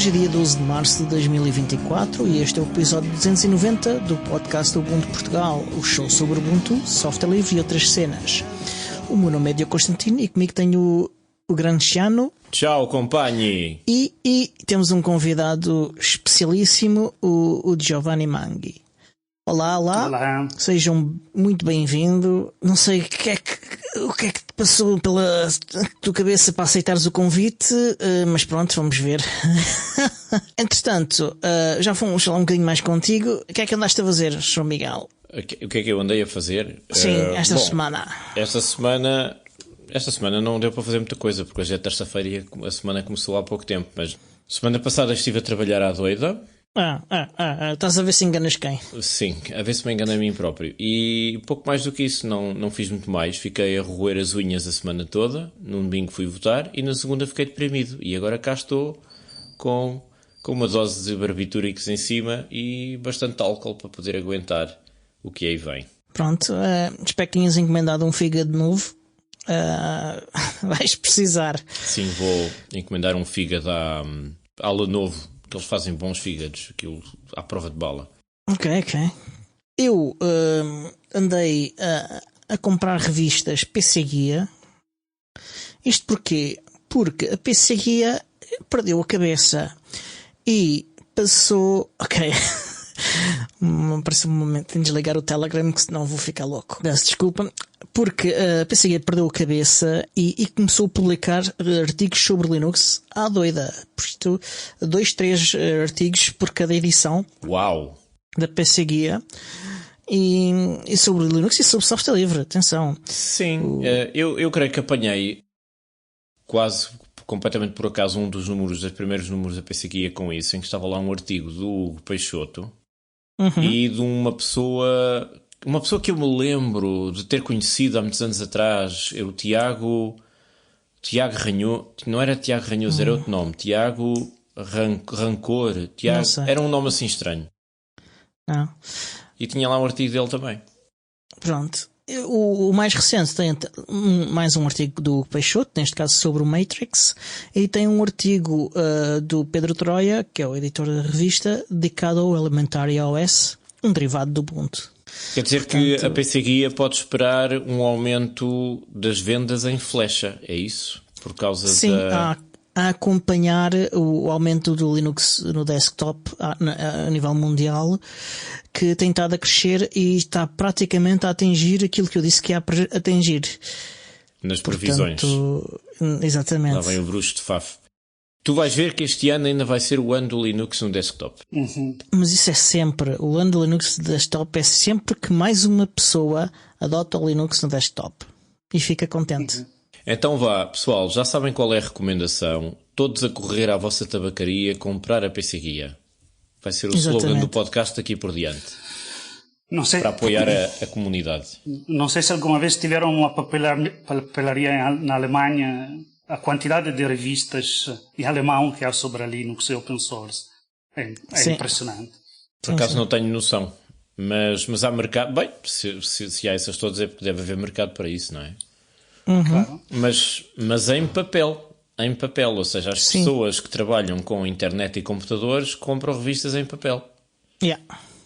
Hoje é dia 12 de março de 2024 e este é o episódio 290 do podcast Ubuntu Portugal, o show sobre Ubuntu, software livre e outras cenas. O meu nome é Diogo Constantino e comigo tenho o grande Ciano. Tchau, companhia! E temos um convidado especialíssimo, o Giovanni Manghi. Olá. Olá. Sejam muito bem-vindos. Não sei o que é que te passou pela tua cabeça para aceitares o convite, mas pronto, vamos ver. Entretanto, já fomos falar um bocadinho mais contigo. O que é que andaste a fazer, João Miguel? O que é que eu andei a fazer? Sim, esta semana. Esta semana não deu para fazer muita coisa, porque hoje é terça-feira e a semana começou há pouco tempo, mas semana passada estive a trabalhar à doida. Estás a ver se enganas quem? Sim, a ver se me engano a mim próprio. E pouco mais do que isso, não fiz muito mais. Fiquei a roer as unhas a semana toda. No domingo fui votar e na segunda fiquei deprimido. E agora cá estou com uma dose de barbitúricos em cima e bastante álcool para poder aguentar o que aí vem. Pronto, espero que tenhas encomendado um fígado novo. Vais precisar. Sim, vou encomendar um fígado à Lenovo, que eles fazem bons fígados, aquilo à prova de bala. Ok. Eu andei a comprar revistas PC Guia. Isto porquê? Porque a PC Guia perdeu a cabeça e passou... Ok. Parece um momento de desligar o Telegram, que senão vou ficar louco. Peço desculpa. Porque a PC Guia perdeu a cabeça e começou a publicar artigos sobre Linux à doida. Por isto, 2-3 artigos por cada edição. Uau! Da PC Guia. E sobre Linux e sobre software livre. Atenção. Sim, eu creio que apanhei quase completamente por acaso dos primeiros números da PC Guia com isso, em que estava lá um artigo do Hugo Peixoto e de uma pessoa que eu me lembro de ter conhecido há muitos anos atrás, é o Tiago Ranhoso, não era Tiago Ranhoso, era outro nome, Tiago Rancor, era um nome assim estranho. Não. E tinha lá um artigo dele também. Pronto. O mais recente tem mais um artigo do Peixoto, neste caso sobre o Matrix, e tem um artigo do Pedro Troia, que é o editor da revista, dedicado ao Elementary OS, um derivado do Ubuntu. Quer dizer, portanto, que a PC Guia pode esperar um aumento das vendas em flecha, é isso? Por causa sim, a acompanhar o aumento do Linux no desktop a nível mundial, que tem estado a crescer e está praticamente a atingir aquilo que eu disse que ia atingir. Nas previsões. Portanto, exatamente. Lá vem o bruxo de Faf. Tu vais ver que este ano ainda vai ser o ano do Linux no desktop. Mas isso é sempre. O ano do Linux no desktop é sempre que mais uma pessoa adota o Linux no desktop. E fica contente. Então vá, pessoal, já sabem qual é a recomendação. Todos a correr à vossa tabacaria comprar a PC Guia. Vai ser o slogan do podcast daqui por diante. Não sei, para apoiar a comunidade. Não sei se alguma vez tiveram uma papelaria na Alemanha. A quantidade de revistas em alemão que há sobre a Linux e open source é impressionante. Por acaso não tenho noção. Mas há mercado. Bem, se há essas todas é porque deve haver mercado para isso, não é? Claro. Mas em papel. Em papel, ou seja, as pessoas que trabalham com internet e computadores compram revistas em papel. Yeah.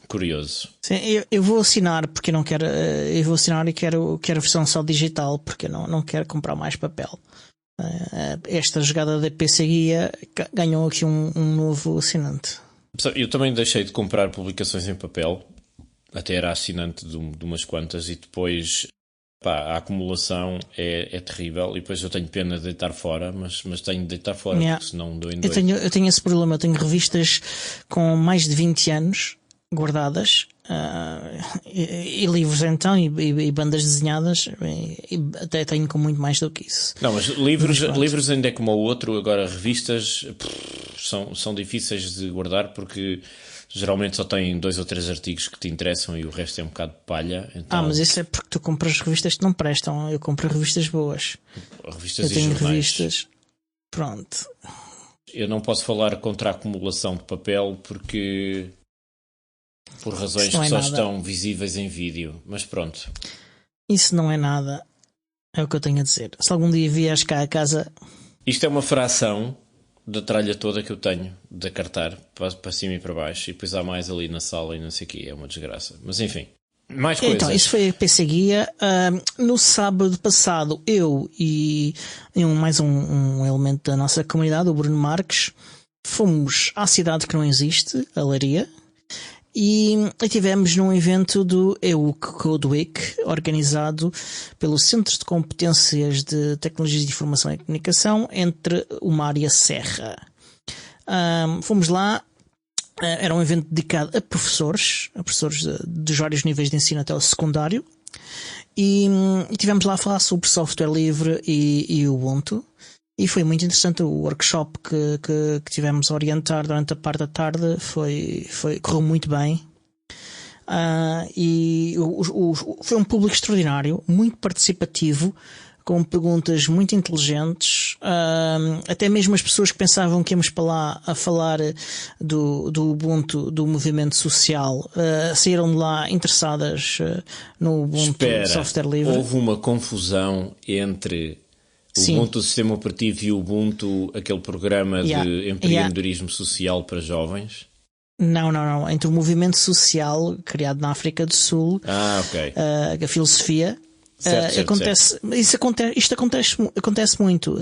Curioso. Sim, eu vou assinar porque não quero. Eu vou assinar e quero a versão só digital porque eu não quero comprar mais papel. Esta jogada da PC Guia ganhou aqui um novo assinante. Eu também deixei de comprar publicações em papel. Até era assinante de umas quantas e depois... a acumulação é terrível e depois eu tenho pena de deitar fora, mas tenho de deitar fora, porque senão dou em dois. Eu tenho esse problema, eu tenho revistas com mais de 20 anos guardadas e livros então e bandas desenhadas e até tenho com muito mais do que isso. Não, mas livros ainda é como o outro, agora revistas são difíceis de guardar porque... Geralmente só tem 2 ou 3 artigos que te interessam e o resto é um bocado de palha. Então... mas isso é porque tu compras revistas que não prestam. Eu compro revistas boas. Revistas eu tenho jornais. Revistas. Pronto. Eu não posso falar contra a acumulação de papel porque... Por razões que só estão visíveis em vídeo. Mas pronto. Isso não é nada. É o que eu tenho a dizer. Se algum dia vieres cá a casa... Isto é uma fração da tralha toda que eu tenho de cartar para cima e para baixo, e depois há mais ali na sala e não sei o quê, é uma desgraça. Mas enfim, mais coisas. Então, isso foi a PC Guia. No sábado passado, eu e mais um elemento da nossa comunidade, o Bruno Marques, fomos à cidade que não existe, a Leiria, e estivemos num evento do EUC Code Week, organizado pelo Centro de Competências de Tecnologias de Informação e Comunicação entre o Mar e a Serra. Fomos lá, era um evento dedicado a professores dos vários níveis de ensino até o secundário, e estivemos lá a falar sobre software livre e Ubuntu. E foi muito interessante o workshop que tivemos a orientar durante a parte da tarde. Correu muito bem. E foi um público extraordinário, muito participativo, com perguntas muito inteligentes. Até mesmo as pessoas que pensavam que íamos para lá a falar do Ubuntu, do movimento social, saíram de lá interessadas no Ubuntu. Software livre. Houve uma confusão entre o Ubuntu, o sistema operativo, e o Ubuntu, aquele programa de empreendedorismo social para jovens? Não. Entre o movimento social criado na África do Sul, a filosofia. Certo. Isto acontece muito.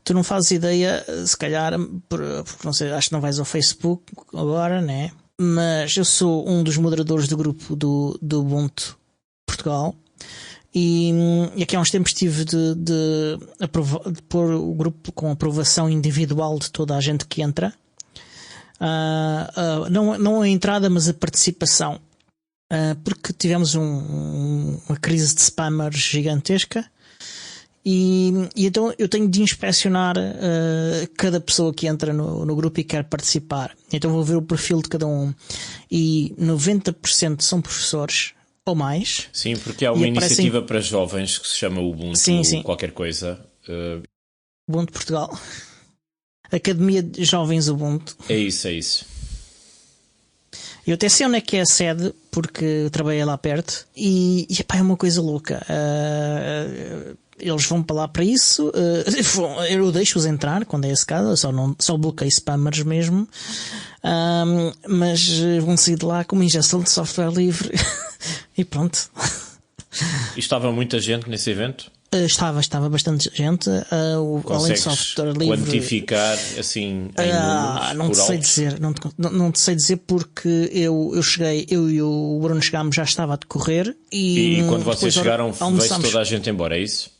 Tu não fazes ideia, se calhar, porque não sei, acho que não vais ao Facebook agora, né? Mas eu sou um dos moderadores do grupo do Ubuntu Portugal. E aqui há uns tempos tive de pôr o grupo com aprovação individual de toda a gente que entra. Não a entrada, mas a participação. Porque tivemos uma crise de spammers gigantesca. E então eu tenho de inspecionar cada pessoa que entra no grupo e quer participar. Então vou ver o perfil de cada um. E 90% são professores ou mais. Sim, porque há uma iniciativa para jovens que se chama Ubuntu, qualquer coisa. Ubuntu Portugal. Academia de Jovens Ubuntu. É isso. Eu até sei onde é que é a sede, porque trabalhei lá perto. E epá, é uma coisa louca. Eles vão para lá para isso. Eu deixo-os entrar quando é esse caso. Só bloqueio spammers mesmo. Mas vão sair de lá com uma injeção de software livre. E pronto. E estava muita gente nesse evento? Estava bastante gente. Além de software livre, quantificar assim em números, não te sei dizer porque eu cheguei, eu e o Bruno chegámos, já estava a decorrer e quando vocês chegaram veio-se toda a gente embora, é isso?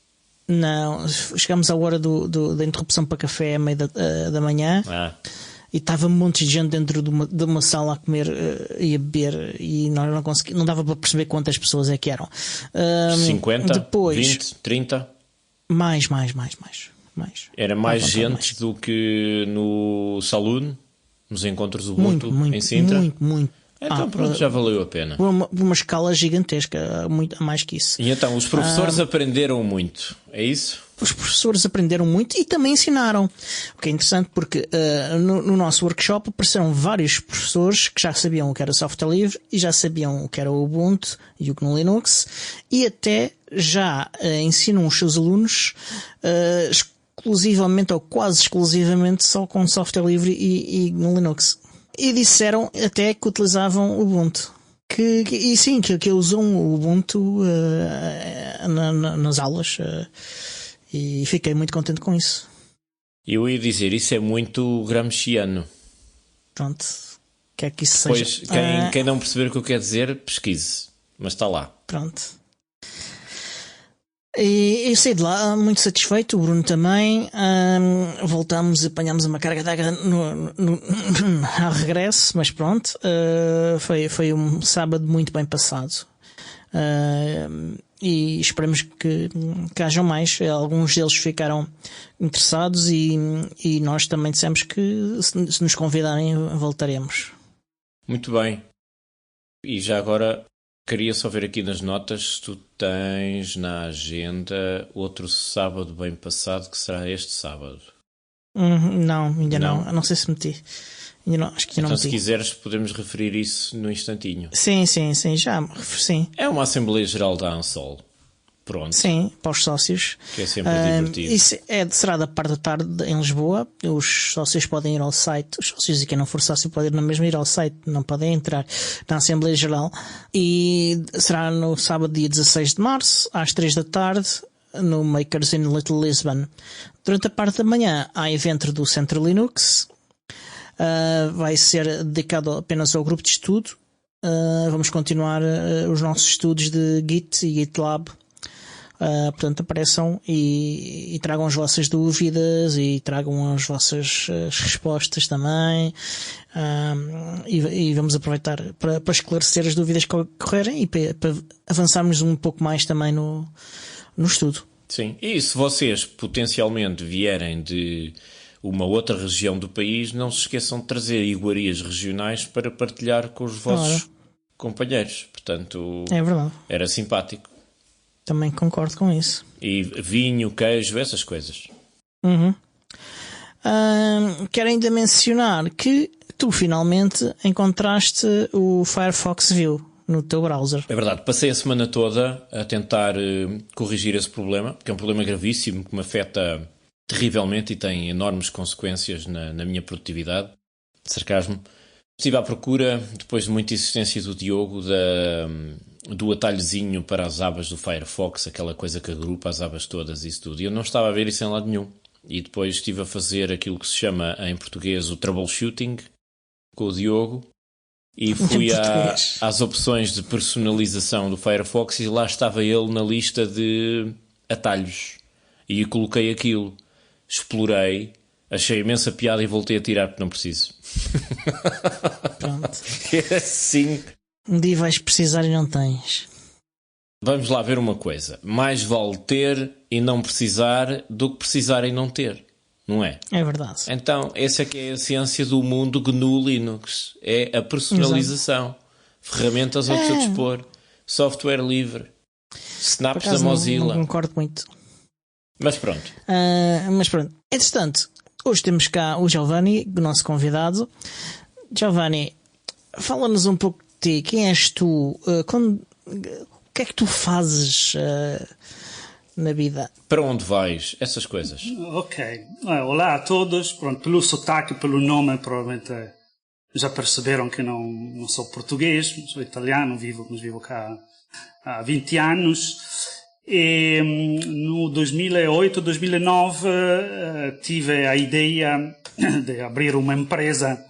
Não, chegámos à hora da interrupção para café à meia da manhã. E estava um monte de gente dentro de uma sala a comer e a beber, e nós não conseguimos, não dava para perceber quantas pessoas é que eram. 50? Depois, 20? 30? Mais. Era mais gente do que no Saloon, nos encontros do Ubuntu em Sintra? Muito. Então pronto, já valeu a pena. Uma escala gigantesca, muito mais que isso. E então, os professores aprenderam muito, é isso? Os professores aprenderam muito e também ensinaram. O que é interessante porque no nosso workshop apareceram vários professores que já sabiam o que era software livre e já sabiam o que era o Ubuntu e o GNU Linux, e até já ensinam os seus alunos exclusivamente ou quase exclusivamente só com software livre e GNU Linux. E disseram até que utilizavam o Ubuntu. Que usam o Ubuntu nas aulas. E fiquei muito contente com isso. Eu ia dizer, isso é muito gramsciano. Pronto. Quer que isso pois, seja. Quem não perceber o que eu quero dizer, pesquise. Mas está lá. Pronto. E eu saí de lá muito satisfeito, o Bruno também. Voltámos, apanhámos uma carga d'água ao regresso, mas pronto. Foi um sábado muito bem passado. E esperamos que hajam mais. Alguns deles ficaram interessados e nós também dissemos que se nos convidarem voltaremos. Muito bem. E já agora queria só ver aqui nas notas se tu tens na agenda outro sábado bem passado, que será este sábado. Não, ainda não. Não sei se meti. Acho que então, não se quiseres, podemos referir isso no instantinho. Sim, já. Sim. É uma Assembleia Geral da ANSOL. Pronto. Sim, para os sócios. Que é sempre divertido. Isso será da parte da tarde em Lisboa. Os sócios podem ir ao site. Os sócios e quem não for sócio pode ir na mesma ir ao site. Não podem entrar na Assembleia Geral. E será no sábado, dia 16 de março, às 3 da tarde, no Makers in Little Lisbon. Durante a parte da manhã há evento do Centro Linux. Vai ser dedicado apenas ao grupo de estudo. Vamos continuar os nossos estudos de Git e GitLab. Portanto, apareçam e tragam as vossas dúvidas e tragam as vossas respostas também. E vamos aproveitar para esclarecer as dúvidas que ocorrerem e para avançarmos um pouco mais também no estudo. Sim, e se vocês potencialmente vierem de uma outra região do país, não se esqueçam de trazer iguarias regionais para partilhar com os vossos companheiros. Portanto, é verdade. Era simpático. Também concordo com isso. E vinho, queijo, essas coisas. Quero ainda mencionar que tu finalmente encontraste o Firefox View no teu browser. É verdade, passei a semana toda a tentar corrigir esse problema, que é um problema gravíssimo que me afeta terrivelmente e tem enormes consequências na minha produtividade. Sarcasmo. Estive à procura, depois de muita insistência do Diogo, do atalhozinho para as abas do Firefox, aquela coisa que agrupa as abas todas e isso tudo. E eu não estava a ver isso em lado nenhum. E depois estive a fazer aquilo que se chama em português o troubleshooting com o Diogo e fui às opções de personalização do Firefox e lá estava ele na lista de atalhos. E coloquei aquilo, explorei, achei imensa piada e voltei a tirar porque não preciso. Pronto. É assim. Um dia vais precisar e não tens. Vamos lá ver uma coisa. Mais vale ter e não precisar do que precisar e não ter. Não é? É verdade. Então, essa é que é a ciência do mundo GNU Linux. É a personalização. Exato. Ferramentas ao teu dispor. Software livre. Snaps da Mozilla. Não concordo muito. Mas pronto. Entretanto, hoje temos cá o Giovanni, o nosso convidado. Giovanni, fala-nos um pouco de ti. Quem és tu? O que é que tu fazes na vida? Para onde vais? Essas coisas. Ok. Olá a todos. Pronto, pelo sotaque, pelo nome, provavelmente já perceberam que não sou português, sou italiano, mas vivo cá há 20 anos. E no 2008, 2009 tive a ideia de abrir uma empresa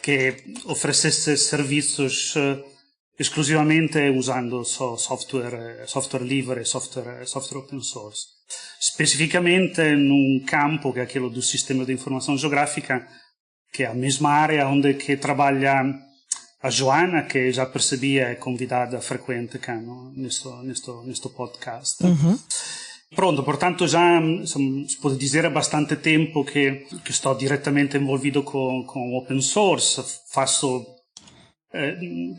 que oferecesse serviços exclusivamente usando só software livre e software open source. Specificamente num campo que é aquilo do sistema de informação geográfica, que é a mesma área onde que trabalha a Joana, que já percebia é convidada frequente cá neste podcast. Pronto, portanto já se pode dizer há bastante tempo que estou diretamente envolvido com open source.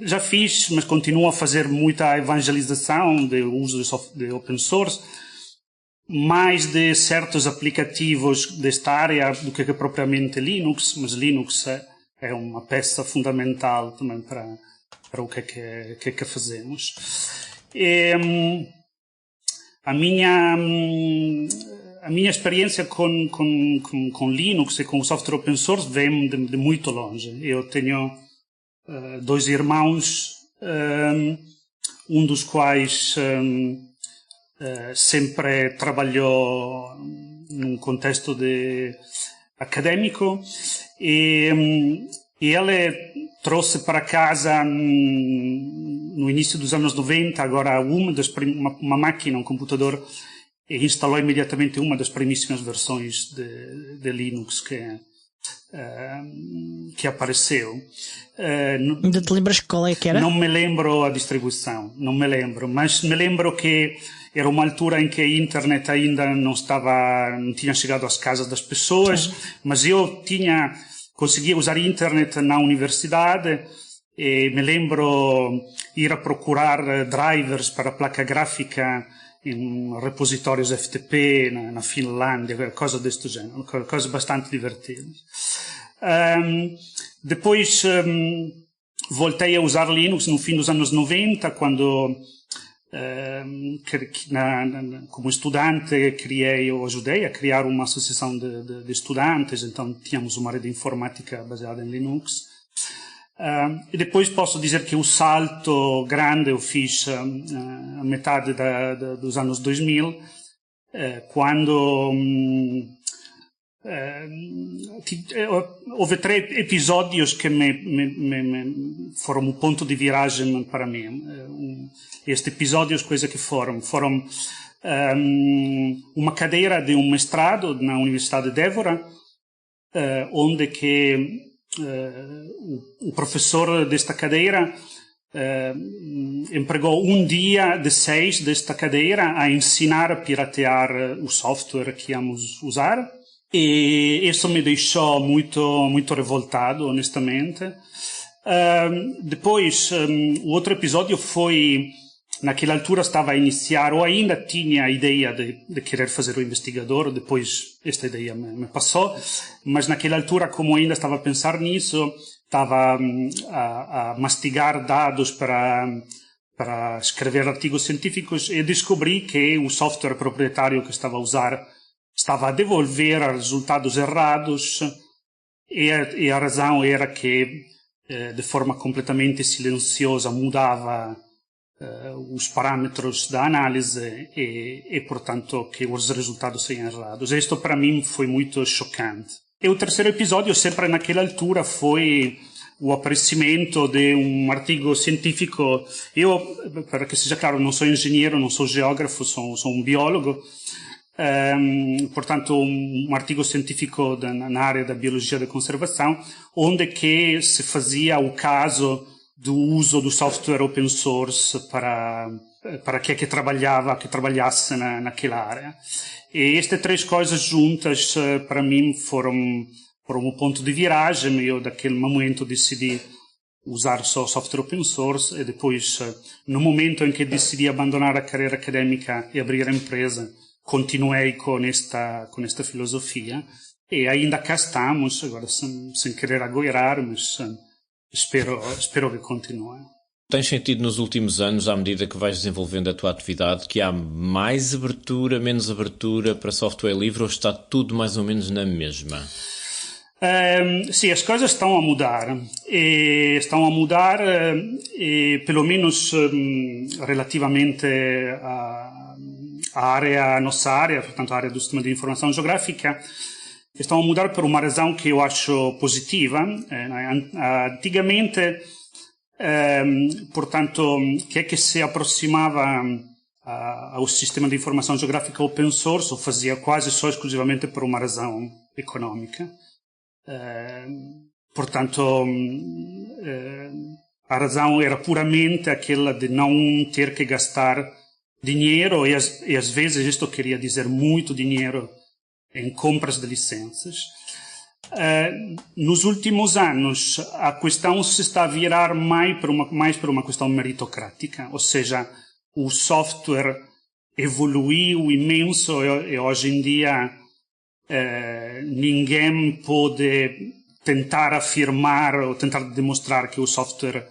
Já fiz, mas continuo a fazer muita evangelização de uso de open source, mais de certos aplicativos desta área do que propriamente Linux, mas Linux é uma peça fundamental também para o que fazemos. A minha experiência com Linux e com o software open source vem de muito longe. Eu tenho 2 irmãos, um dos quais sempre trabalhou num contexto académico e ele trouxe para casa no início dos anos 90 agora uma máquina, um computador, e instalou imediatamente uma das primíssimas versões de Linux que apareceu. Ainda te lembras qual é que era? Não me lembro a distribuição, mas me lembro que era uma altura em que a internet ainda não tinha chegado às casas das pessoas, mas eu conseguia usar a internet na universidade e me lembro ir a procurar drivers para a placa gráfica em repositórios FTP na Finlândia, coisas deste género, coisas bastante divertidas. Depois voltei a usar Linux no fim dos anos 90, quando Como estudante eu ajudei a criar uma associação de estudantes, então tínhamos uma rede informática baseada em Linux. E depois posso dizer que o salto grande eu fiz a metade dos anos 2000, quando houve 3 episódios que foram o ponto de viragem para mim. Estes episódios, coisa que foram uma cadeira de um mestrado na Universidade de Évora, onde que o professor desta cadeira empregou um dia de 6 desta cadeira a ensinar a piratear o software que íamos usar, e isso me deixou muito revoltado, honestamente. Depois, o outro episódio foi, naquela altura estava a iniciar, ou ainda tinha a ideia de querer fazer o investigador, depois esta ideia me passou, mas naquela altura, como ainda estava a pensar nisso, estava a mastigar dados para escrever artigos científicos, e descobri que o software proprietário que estava a usar estava a devolver resultados errados, e a razão era que de forma completamente silenciosa mudava os parâmetros da análise e, portanto, que os resultados saíam errados. Isto para mim foi muito chocante. E o terceiro episódio, sempre naquela altura, foi o aparecimento de um artigo científico. Eu, para que seja claro, não sou engenheiro, não sou geógrafo, sou um biólogo. Portanto, um artigo científico na área da biologia da conservação, onde que se fazia o caso do uso do software open source para que trabalhasse naquela área. E estas 3 coisas juntas, para mim, foram um ponto de viragem. Eu, daquele momento, decidi usar só software open source, e depois, no momento em que decidi abandonar a carreira académica e abrir a empresa, continuei com esta filosofia, e ainda cá estamos, agora sem querer agoirar, mas espero que continue. Tens sentido nos últimos anos, à medida que vais desenvolvendo a tua atividade, que há mais abertura, menos abertura para software livre, ou está tudo mais ou menos na mesma? Sim, as coisas estão a mudar. Pelo menos relativamente à nossa área, portanto, a área do sistema de informação geográfica, estão a mudar por uma razão que eu acho positiva. Antigamente, portanto, que se aproximava ao sistema de informação geográfica open source, o fazia quase só exclusivamente por uma razão económica. Portanto, a razão era puramente aquela de não ter que gastar dinheiro, e às vezes isto queria dizer muito dinheiro em compras de licenças. Nos últimos anos, a questão se está a virar mais para uma questão meritocrática, ou seja, o software evoluiu imenso, e hoje em dia ninguém pode tentar afirmar ou tentar demonstrar que o software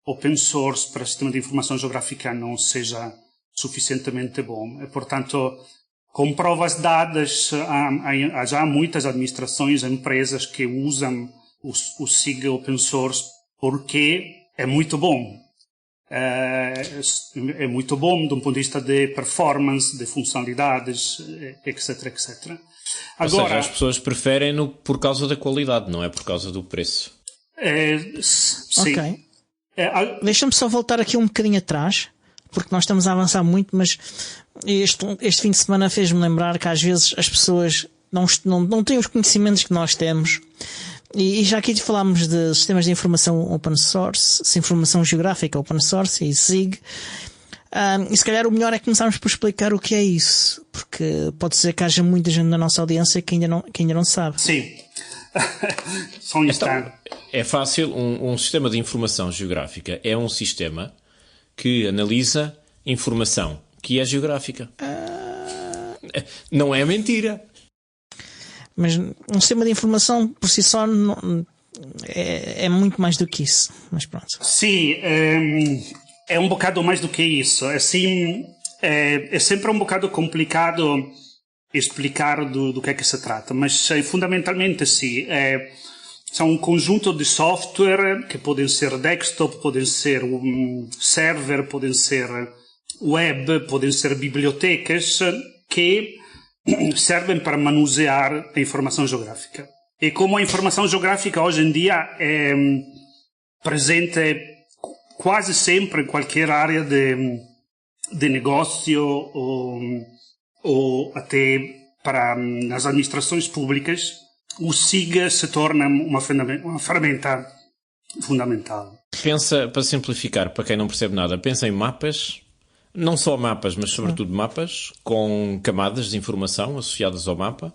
open source para o sistema de informação geográfica não seja suficientemente bom. E, portanto, com provas dadas, há já muitas administrações, empresas que usam o SIG open source porque é muito bom. É muito bom do ponto de vista de performance, de funcionalidades, etc, etc. Agora, ou seja, as pessoas preferem-no por causa da qualidade, não é por causa do preço. Sim. Ok. Deixa-me só voltar aqui um bocadinho atrás, porque nós estamos a avançar muito, mas este fim de semana fez-me lembrar que às vezes as pessoas não têm os conhecimentos que nós temos. E já aqui falámos de sistemas de informação open source, informação geográfica open source e SIG. E se calhar o melhor é começarmos por explicar o que é isso, porque pode ser que haja muita gente na nossa audiência que ainda não sabe. Sim. Só um instante. Então, é fácil. Um sistema de informação geográfica é um sistema que analisa informação que é geográfica. Não é mentira. Mas um sistema de informação por si só é muito mais do que isso. Mas pronto. Sim. é um bocado mais do que isso. Assim, é sempre um bocado complicado explicar do que é que se trata, mas fundamentalmente sim. São um conjunto de software que podem ser desktop, podem ser server, podem ser web, podem ser bibliotecas que servem para manusear a informação geográfica. E como a informação geográfica hoje em dia é presente quase sempre em qualquer área de negócio ou até para nas administrações públicas, o SIG se torna uma ferramenta fundamental. Pensa, para simplificar, para quem não percebe nada, pensa em mapas, não só mapas, mas sobretudo mapas, com camadas de informação associadas ao mapa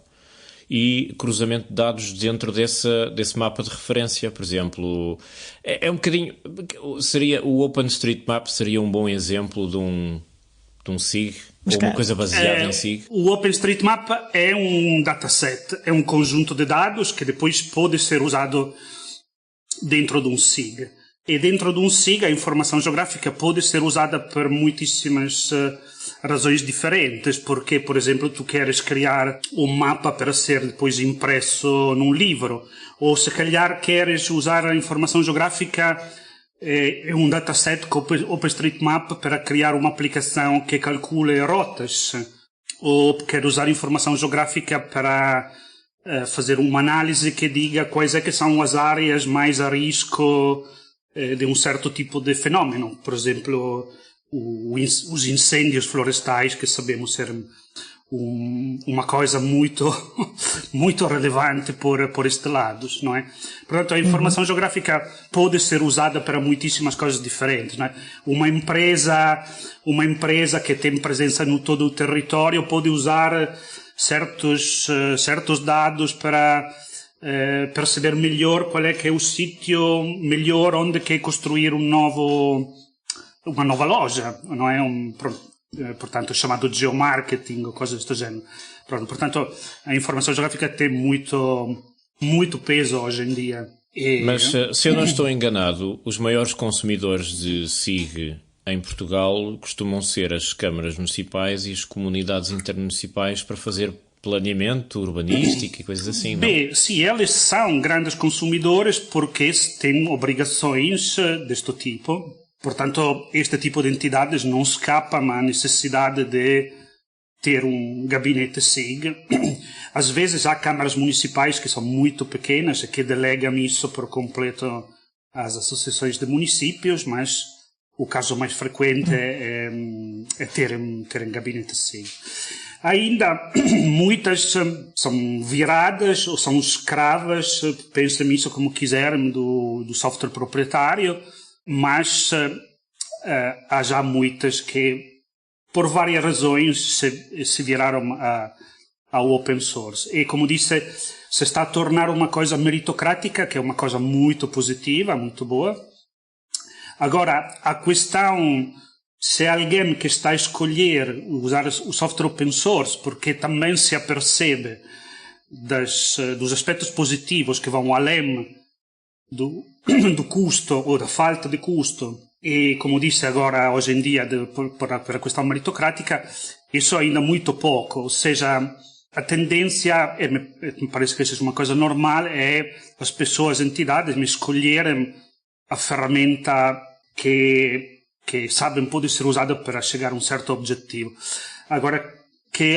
e cruzamento de dados dentro desse mapa de referência. Por exemplo, é um bocadinho... seria o OpenStreetMap seria um bom exemplo de um SIG, ou uma coisa baseada em SIG? O OpenStreetMap é um dataset, é um conjunto de dados que depois pode ser usado dentro de um SIG. E dentro de um SIG a informação geográfica pode ser usada por muitíssimas razões diferentes, porque, por exemplo, tu queres criar um mapa para ser depois impresso num livro, ou se calhar queres usar a informação geográfica um dataset com OpenStreetMap para criar uma aplicação que calcule rotas, ou quer usar informação geográfica para fazer uma análise que diga quais é que são as áreas mais a risco de um certo tipo de fenômeno. Por exemplo, os incêndios florestais, que sabemos ser uma coisa muito muito relevante por estes lados, não é? Portanto, a informação geográfica pode ser usada para muitíssimas coisas diferentes, não é? Uma empresa que tem presença no todo o território pode usar certos dados para perceber melhor qual é que é o sítio melhor onde quer construir uma nova loja, não é? Portanto, chamado geomarketing ou coisas do género. Portanto, a informação geográfica tem muito peso hoje em dia. Mas, se eu não estou enganado, os maiores consumidores de SIG em Portugal costumam ser as câmaras municipais e as comunidades intermunicipais para fazer planeamento urbanístico e coisas assim, não? Bem, sim, eles são grandes consumidores porque têm obrigações deste tipo. Portanto, este tipo de entidades não escapam à necessidade de ter um gabinete SIG. Às vezes há câmaras municipais que são muito pequenas e que delegam isso por completo às associações de municípios, mas o caso mais frequente é terem gabinete SIG. Ainda muitas são viradas ou são escravas, pensem nisso como quiserem, do software proprietário, mas há já muitas que, por várias razões, se viraram ao open source. E, como disse, se está a tornar uma coisa meritocrática, que é uma coisa muito positiva, muito boa. Agora, a questão, se alguém que está a escolher usar o software open source, porque também se apercebe dos aspectos positivos que vão além do custo ou da falta de custo, e como disse agora hoje em dia por a questão meritocrática, isso ainda muito pouco. Ou seja, a tendência, me parece que seja uma coisa normal, é as pessoas, entidades, escolherem a ferramenta que sabem pode ser usada para chegar a um certo objetivo. Agora, que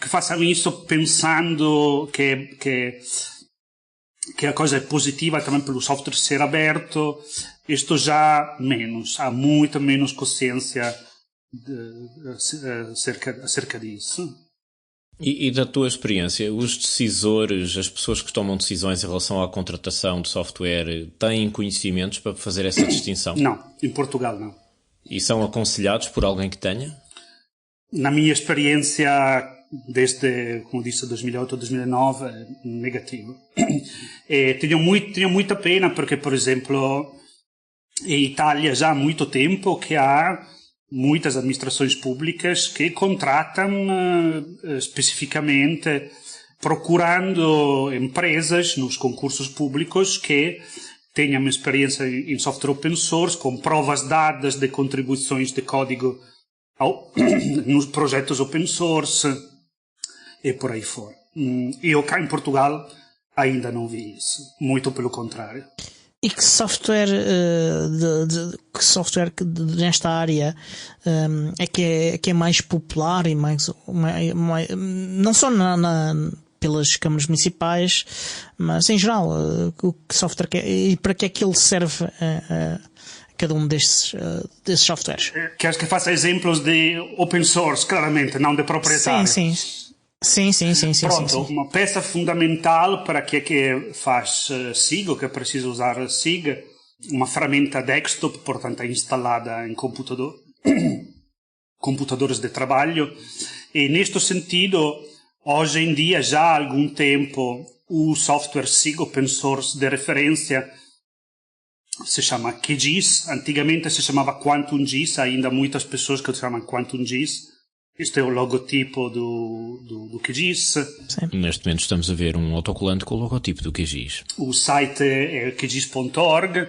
façam isso pensando que a coisa é positiva também pelo software ser aberto, isto já menos, há muito menos consciência acerca disso. E da tua experiência, os decisores, as pessoas que tomam decisões em relação à contratação de software, têm conhecimentos para fazer essa distinção? Não, em Portugal não. E são aconselhados por alguém que tenha? Na minha experiência, desde, como disse, 2008 ou 2009, negativo. Tenho muita pena porque, por exemplo, em Itália já há muito tempo que há muitas administrações públicas que contratam especificamente procurando empresas nos concursos públicos que tenha uma experiência em software open source, com provas dadas de contribuições de código nos projetos open source e por aí fora. Eu cá em Portugal ainda não vi isso, muito pelo contrário. E que software, nesta área é que é mais popular e mais não só pelas câmaras municipais, mas em geral, o que software e para que é que ele serve a cada um desses softwares? Queres que faça exemplos de open source, claramente, não de proprietário? Sim. Pronto, sim. Uma peça fundamental para quem que faz SIG, ou que precisa usar SIG, uma ferramenta desktop, portanto instalada em computadores de trabalho. E neste sentido, hoje em dia, já há algum tempo, o software SIG open source de referência se chama QGIS. Antigamente se chamava QuantumGIS, ainda muitas pessoas que chamam QuantumGIS. Este é o logotipo do QGIS. Sim. Neste momento estamos a ver um autocolante com o logotipo do QGIS. O site é qgis.org.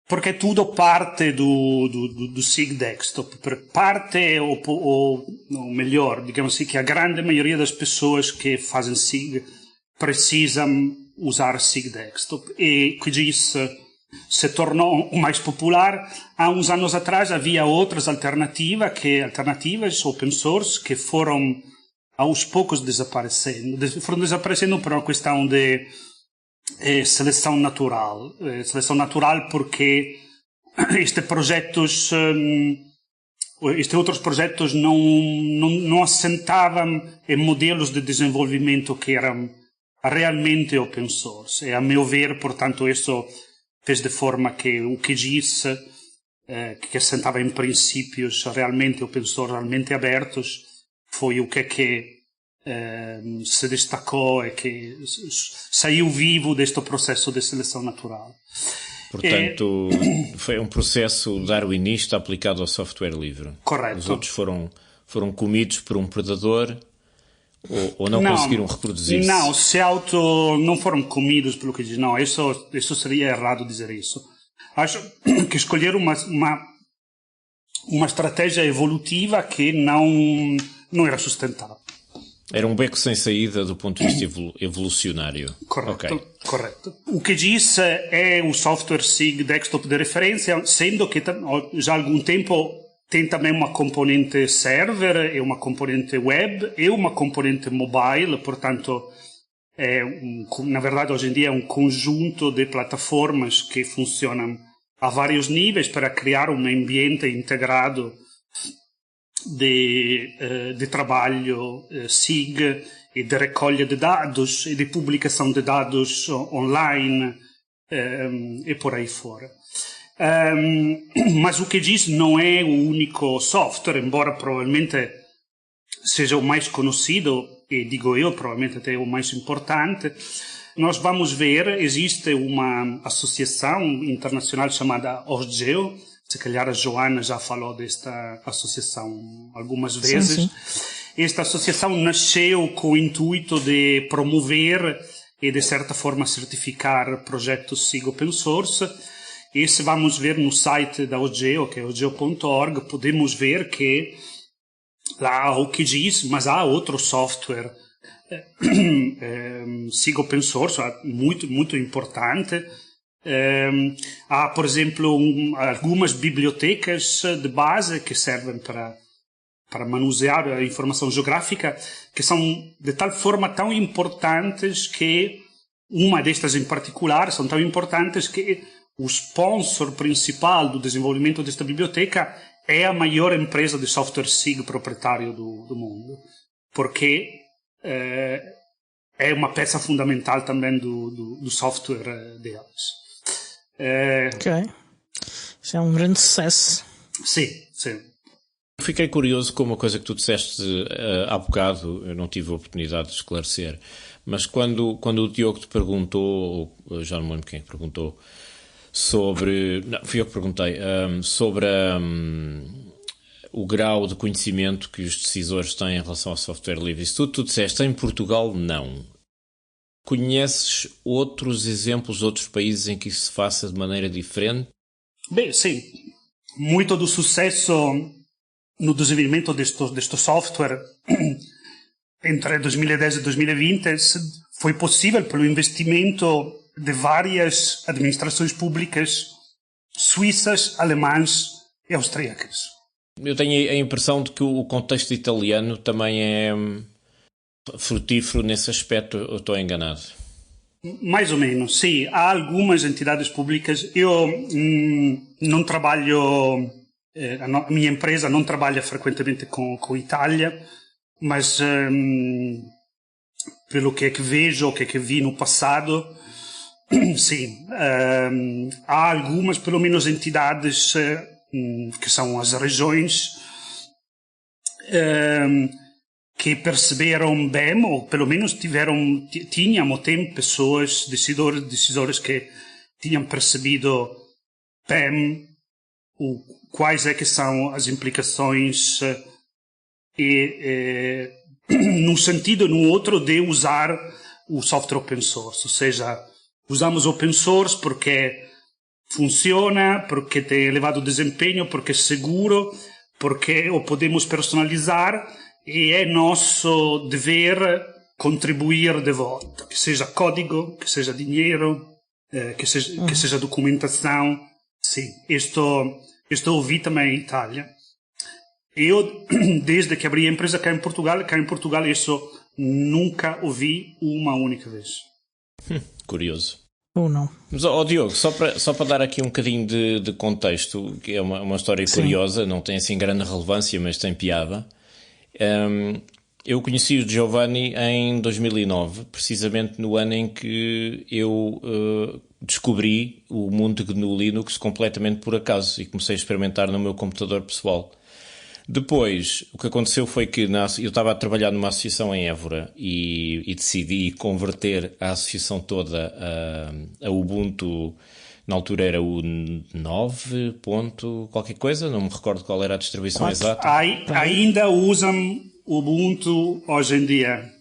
Porque tudo parte do SIG Desktop. Parte, ou melhor, digamos assim, que a grande maioria das pessoas que fazem SIG precisam usar SIG Desktop. E QGIS se tornou o mais popular. Há uns anos atrás havia outras alternativas open source que foram aos poucos desaparecendo. Foram desaparecendo por uma questão de seleção natural. Seleção natural porque estes outros projetos não assentavam em modelos de desenvolvimento que eram realmente open source. E a meu ver, portanto, isso fez de forma que o QGIS, que assentava em princípios realmente open source, realmente abertos, foi o que se destacou e que saiu vivo deste processo de seleção natural. Portanto, foi um processo darwinista aplicado ao software livre. Correto. Os outros foram comidos por um predador ou não conseguiram reproduzir-se? Não, não foram comidos pelo que diz. Não, isso seria errado dizer isso. Acho que escolher uma estratégia evolutiva que não era sustentável. Era um beco sem saída do ponto de vista evolucionário. Correto, okay. Correto. O que diz é o software SIG Desktop de referência, sendo que já há algum tempo tem também uma componente server, e uma componente web, e uma componente mobile. Portanto, na verdade, hoje em dia é um conjunto de plataformas que funcionam a vários níveis para criar um ambiente integrado de trabalho SIG e de recolha de dados e de publicação de dados online e por aí fora. Mas o QGIS não é o único software, embora provavelmente seja o mais conhecido, e digo eu, provavelmente até o mais importante. Nós vamos ver, existe uma associação internacional chamada OSGEO. Se calhar a Joana já falou desta associação algumas vezes. Sim. Esta associação nasceu com o intuito de promover e, de certa forma, certificar projetos SIG open source. E se vamos ver no site da OSGEO, que é osgeo.org, podemos ver que lá há o QGIS, mas há outro software SIG open source, muito, muito importante. Há, por exemplo, algumas bibliotecas de base que servem para manusear a informação geográfica, que são de tal forma tão importantes que, uma destas em particular, são tão importantes que o sponsor principal do desenvolvimento desta biblioteca é a maior empresa de software SIG proprietário do mundo, porque é uma peça fundamental também do software deles. Ok. Isso é um grande sucesso. Sim, sim. Fiquei curioso com uma coisa que tu disseste há bocado, eu não tive a oportunidade de esclarecer, mas quando o Diogo te perguntou, ou já não me lembro quem perguntou, sobre... Não, fui eu que perguntei. Sobre o grau de conhecimento que os decisores têm em relação ao software livre. Isso tu disseste, em Portugal, não. Conheces outros exemplos de outros países em que isso se faça de maneira diferente? Beh, sim. Muito do sucesso no desenvolvimento deste software entre 2010 e 2020 foi possível pelo investimento de várias administrações públicas suíças, alemãs e austríacas. Eu tenho a impressão de que o contexto italiano também é frutífero nesse aspecto, eu estou enganado? Mais ou menos, sim. Há algumas entidades públicas. Eu não trabalho, a minha empresa não trabalha frequentemente com a Itália, mas pelo que é que vejo, o que é que vi no passado, sim, há algumas, pelo menos, entidades que são as regiões que perceberam bem, ou pelo menos tinham tempo pessoas, decisores que tinham percebido bem quais é que são as implicações e num sentido ou no outro de usar o software open source, ou seja, usamos open source porque funciona, porque tem elevado desempenho, porque é seguro, porque o podemos personalizar e é nosso dever contribuir de volta, que seja código, que seja dinheiro, que seja documentação. Sim, isto ouvi também em Itália. Eu, desde que abri a empresa cá em Portugal isso nunca ouvi uma única vez. Curioso. Ou não. Mas, Diogo, só para dar aqui um bocadinho de contexto, que é uma história curiosa, não tem assim grande relevância, mas tem piada. Eu conheci o Giovanni em 2009, precisamente no ano em que eu descobri o mundo de GNU Linux completamente por acaso e comecei a experimentar no meu computador pessoal. Depois, o que aconteceu foi que eu estava a trabalhar numa associação em Évora e decidi converter a associação toda a Ubuntu. Na altura era o 9 ponto qualquer coisa, não me recordo qual era a distribuição exata. Ainda usam Ubuntu hoje em dia.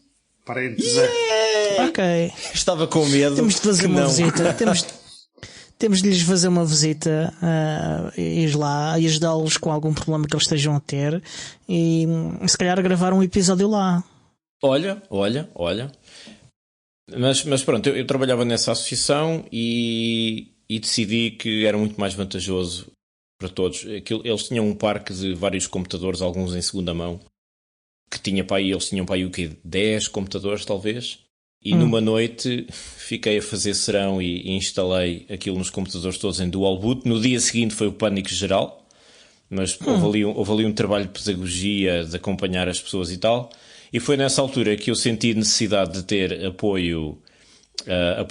Parênteses. Yeah! Ok. Estava com medo. Temos de fazer uma visita. Temos de lhes fazer uma visita, ir lá e ajudá-los com algum problema que eles estejam a ter e se calhar gravar um episódio lá. Olha. Mas pronto, eu trabalhava nessa associação e decidi que era muito mais vantajoso para todos. Eles tinham um parque de vários computadores, alguns em segunda mão, que eles tinham para aí o quê? 10 computadores talvez. E numa noite fiquei a fazer serão e instalei aquilo nos computadores todos em dual boot. No dia seguinte foi o pânico geral, mas houve ali um trabalho de pedagogia, de acompanhar as pessoas e tal. E foi nessa altura que eu senti necessidade de ter apoio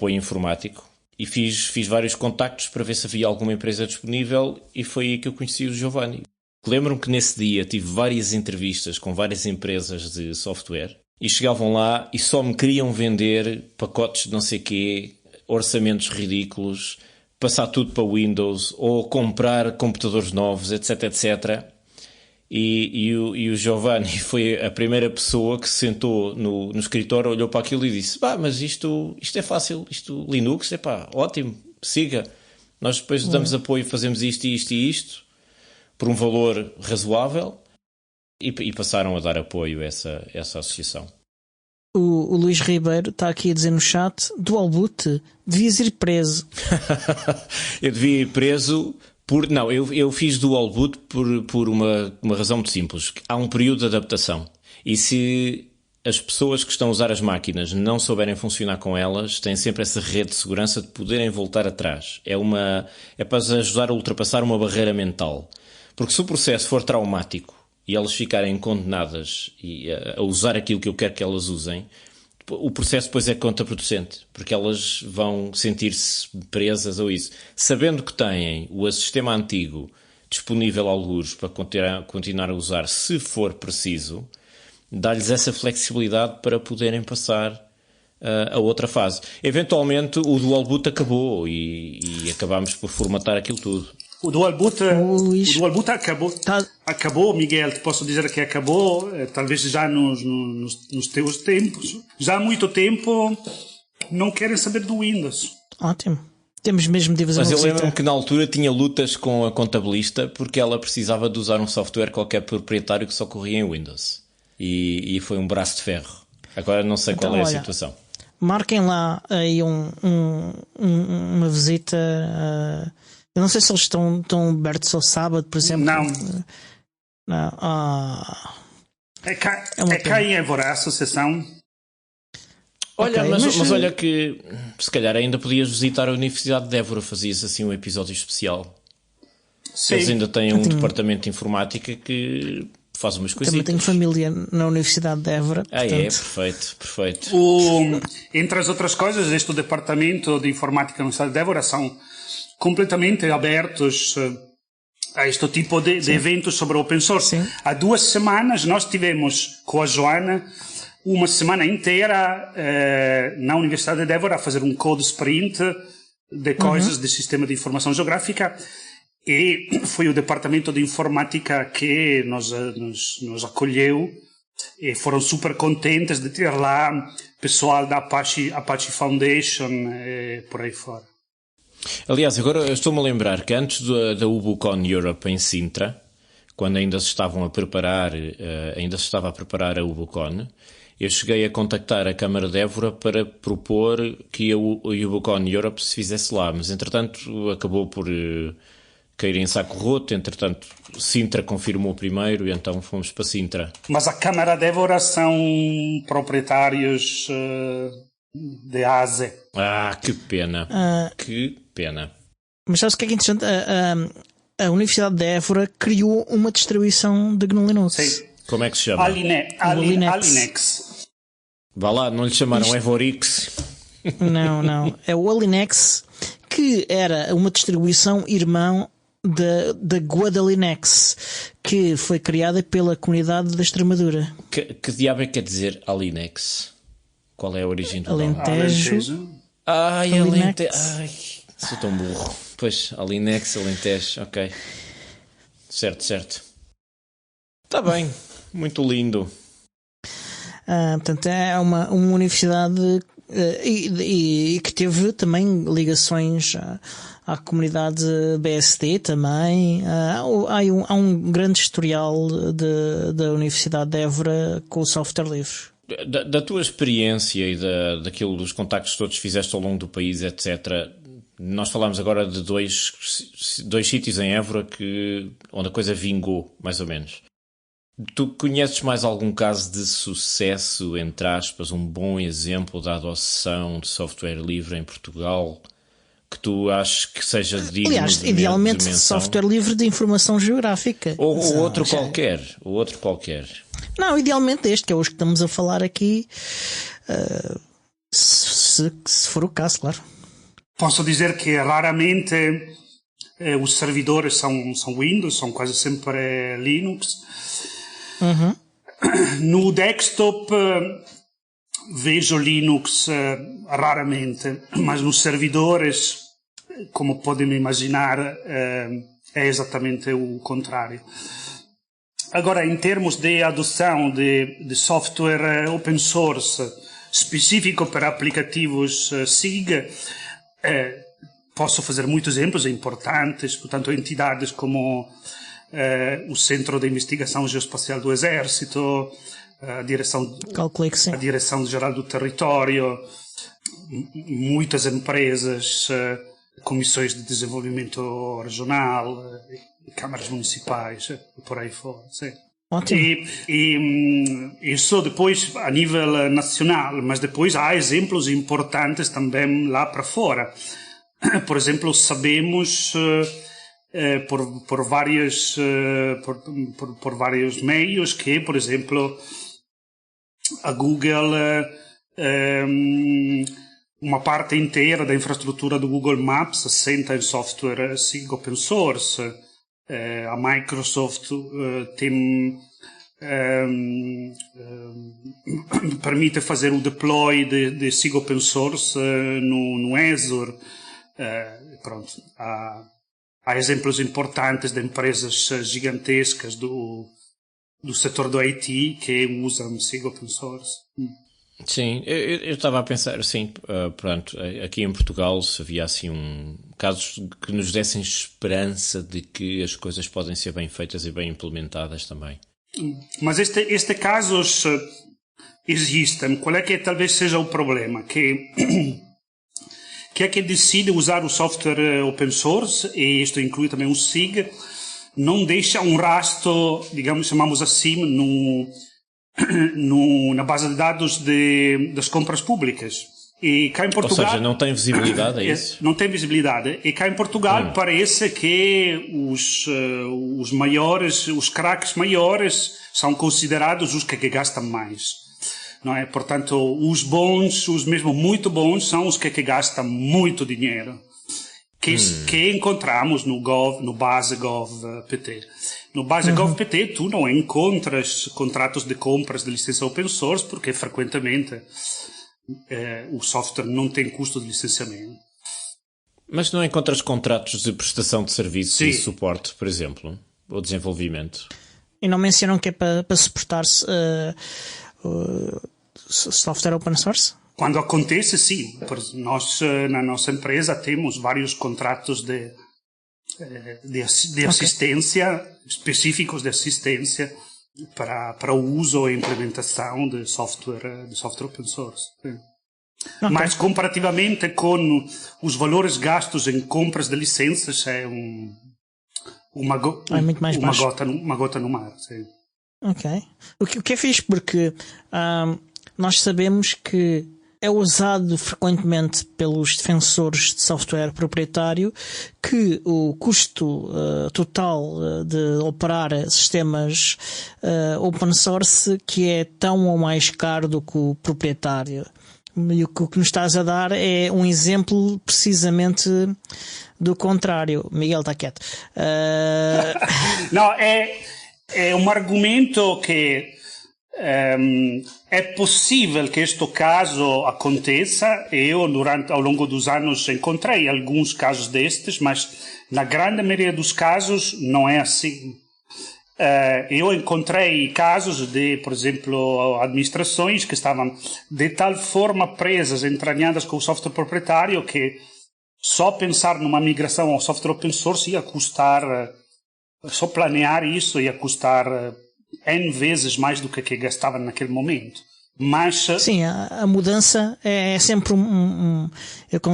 informático. E fiz vários contactos para ver se havia alguma empresa disponível e foi aí que eu conheci o Giovanni. Lembro-me que nesse dia tive várias entrevistas com várias empresas de software e chegavam lá e só me queriam vender pacotes de não sei quê, orçamentos ridículos, passar tudo para Windows ou comprar computadores novos, etc, etc. E o Giovanni foi a primeira pessoa que se sentou no escritório, olhou para aquilo e disse: mas isto é fácil, isto Linux, ótimo, siga. Nós depois damos apoio, fazemos isto e isto e isto, por um valor razoável, e passaram a dar apoio a essa associação. O Luís Ribeiro está aqui a dizer no chat: Dual Boot, devias ir preso. Eu devia ir preso... Não, eu fiz Dual Boot por uma razão muito simples. Há um período de adaptação. E se as pessoas que estão a usar as máquinas não souberem funcionar com elas, têm sempre essa rede de segurança de poderem voltar atrás. É para ajudar a ultrapassar uma barreira mental. Porque se o processo for traumático e elas ficarem condenadas a usar aquilo que eu quero que elas usem, o processo depois é contraproducente, porque elas vão sentir-se presas ou isso. Sabendo que têm o sistema antigo disponível a algures para continuar a usar, se for preciso, dá-lhes essa flexibilidade para poderem passar a outra fase. Eventualmente o Dual Boot acabou e acabámos por formatar aquilo tudo. O Dual Boot acabou, Miguel, te posso dizer que acabou, talvez já nos teus tempos. Já há muito tempo não querem saber do Windows. Ótimo. Temos mesmo de fazer uma Mas eu visita. lembro-me que na altura tinha lutas com a contabilista porque ela precisava de usar um software qualquer proprietário que só corria em Windows. E foi um braço de ferro. Agora não sei Então, qual é a olha, situação. Marquem lá aí uma visita. Eu não sei se eles estão abertos ao sábado, por exemplo. Não. É cá em Évora a associação. Olha, Okay, mas olha que se calhar ainda podias visitar a Universidade de Évora, fazias assim um episódio especial. Sim. Eles ainda têm um departamento de informática que faz umas coisitas. Também tenho família na Universidade de Évora. Portanto... É, perfeito. Entre as outras coisas, este departamento de informática da Universidade de Évora são completamente abertos a este tipo de eventos sobre open source. Sim. Há 2 semanas nós tivemos com a Joana uma semana inteira na Universidade de Évora a fazer um code sprint de coisas de sistema de informação geográfica, e foi o departamento de informática que nos acolheu e foram super contentes de ter lá pessoal da Apache Foundation e por aí fora. Aliás, agora eu estou-me a lembrar que antes da UbuCon Europe em Sintra, quando ainda se estava a preparar a UbuCon, eu cheguei a contactar a Câmara de Évora para propor que a UbuCon Europe se fizesse lá, mas entretanto acabou por cair em saco roto. Entretanto Sintra confirmou primeiro e então fomos para Sintra. Mas a Câmara de Évora são proprietários de ASE. Que pena. Que pena. Mas sabes o que é interessante? A Universidade de Évora criou uma distribuição de GNU Linux. Sim. Como é que se chama? Alinex. Vá lá, não lhe chamaram Evorix? Não. É o Alinex, que era uma distribuição irmã da Guadalinex, que foi criada pela comunidade da Extremadura. Que diabo é que quer dizer Alinex? Qual é a origem do nome? Alentejo. Alentejo. Ai, sou tão burro. Pois, Alinex, Alentejo, ok. Certo. Está bem, muito lindo. Portanto, é uma universidade e que teve também ligações à comunidade BSD também. Há um grande historial da Universidade de Évora com o software livre. Da tua experiência e daquilo dos contactos que todos fizeste ao longo do país, etc., nós falámos agora de dois sítios em Évora onde a coisa vingou, mais ou menos. Tu conheces mais algum caso de sucesso, entre aspas, um bom exemplo da adoção de software livre em Portugal, que tu achas que seja digno Aliás, idealmente de software livre de informação geográfica. Ou outro qualquer. Não, idealmente este, que é os que estamos a falar aqui, se for o caso, claro. Posso dizer que raramente os servidores são Windows, são quase sempre Linux. No desktop vejo Linux raramente, mas nos servidores, como podem imaginar, é exatamente o contrário. Agora, em termos de adoção de software open source específico para aplicativos SIG, posso fazer muitos exemplos importantes, portanto, entidades como o Centro de Investigação Geoespacial do Exército, a Direção-Geral do Território, muitas empresas, comissões de desenvolvimento regional, câmaras municipais, e por aí fora. Sim. Ótimo. E isso depois a nível nacional, mas depois há exemplos importantes também lá para fora. Por exemplo, sabemos por vários meios que, por exemplo, a Google, uma parte inteira da infraestrutura do Google Maps assenta em software SIG open source. A Microsoft permite fazer o deploy de SIG open source no Azure. Pronto, há exemplos importantes de empresas gigantescas do setor do IT que usam SIG open source. Sim, eu estava a pensar, sim, pronto, aqui em Portugal se havia assim casos que nos dessem esperança de que as coisas podem ser bem feitas e bem implementadas também. Mas este casos existem. Qual é que talvez seja o problema? Que é que decide usar o software open source, e isto inclui também o SIG, não deixa um rastro, digamos, chamamos assim, na base de dados das compras públicas. E cá em Portugal, ou seja, não tem visibilidade, é isso? Não tem visibilidade. E cá em Portugal parece que os maiores, os craques maiores, são considerados os que gastam mais. Não é? Portanto, os bons, os mesmo muito bons, são os que gastam muito dinheiro. Que encontramos no base Gov.pt. No base Gov.pt tu não encontras contratos de compras de licença open source, porque frequentemente o software não tem custo de licenciamento. Mas não encontras contratos de prestação de serviços e suporte, por exemplo, ou desenvolvimento? E não mencionam que é para suportar-se software open source? Quando acontece, sim. Nós, na nossa empresa, temos vários contratos de assistência, específicos de assistência, para o uso e implementação de software open source. Mas, comparativamente com os valores gastos em compras de licenças, é uma gota no mar. Sim. Ok. O que é fixe, porque nós sabemos que é usado frequentemente pelos defensores de software proprietário que o custo total de operar sistemas open source que é tão ou mais caro do que o proprietário. E o que nos estás a dar é um exemplo precisamente do contrário. Miguel está quieto. Não, é um argumento que é possível que este caso aconteça. Eu, ao longo dos anos, encontrei alguns casos destes, mas na grande maioria dos casos não é assim. Eu encontrei casos de, por exemplo, administrações que estavam de tal forma presas, entranhadas com o software proprietário, que só pensar numa migração ao software open source ia custar, só planear isso ia custar N vezes mais do que gastava naquele momento. Mas sim, a mudança é sempre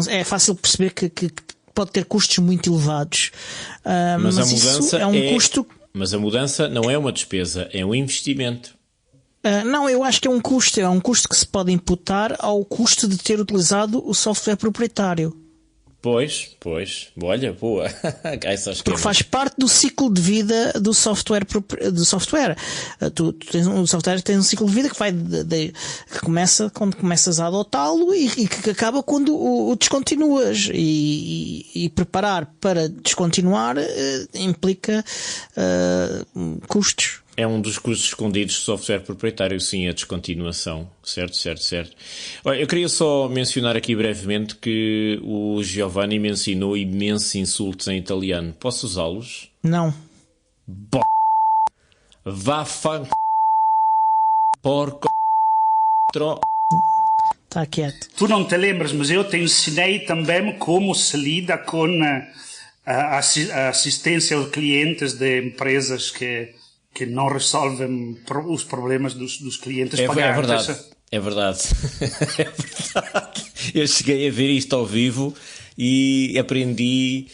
é fácil perceber que pode ter custos muito elevados. Mas a mudança isso é um custo. Mas a mudança não é uma despesa, é um investimento. Não, eu acho que é um custo que se pode imputar ao custo de ter utilizado o software proprietário. Pois, olha, boa. Porque faz parte do ciclo de vida do software. O software tem um ciclo de vida que vai que começa quando começas a adotá-lo e que acaba quando o descontinuas. E preparar para descontinuar implica custos. É um dos custos escondidos do software proprietário, sim, a descontinuação. Certo. Olha, eu queria só mencionar aqui brevemente que o Giovanni me ensinou imensos insultos em italiano. Posso usá-los? Não. Porco. Está quieto. Tu não te lembras, mas eu te ensinei também como se lida com a assistência aos clientes de empresas que não resolvem os problemas dos clientes pagantes. É verdade. Eu cheguei a ver isto ao vivo e aprendi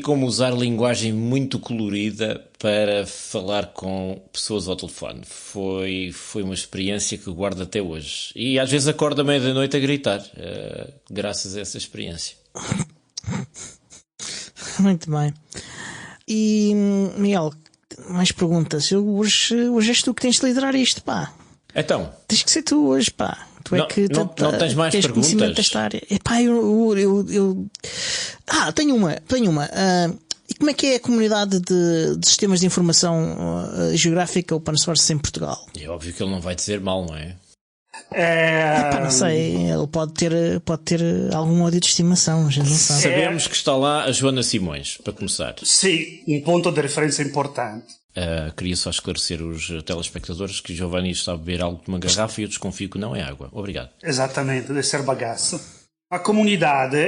como usar linguagem muito colorida para falar com pessoas ao telefone. Foi uma experiência que guardo até hoje. E às vezes acordo à meia-noite a gritar, graças a essa experiência. Muito bem. E, Miguel, mais perguntas. Hoje és tu que tens de liderar isto, pá. Então. Tens que ser tu hoje, pá. Tu não, é que não tens mais tens perguntas? Conhecimento desta área. Epá, tenho uma. E como é que é a comunidade de sistemas de informação geográfica open source em Portugal? É óbvio que ele não vai dizer mal, não é? Epá, não sei. Ele pode ter algum ódio de estimação, a gente não sabe. Sabemos que está lá a Joana Simões, para começar. Sim, um ponto de referência importante. Queria só esclarecer os telespectadores que Giovanni está a beber algo de uma garrafa e eu desconfio que não é água. Obrigado. Exatamente, deve ser bagaço. A comunidade,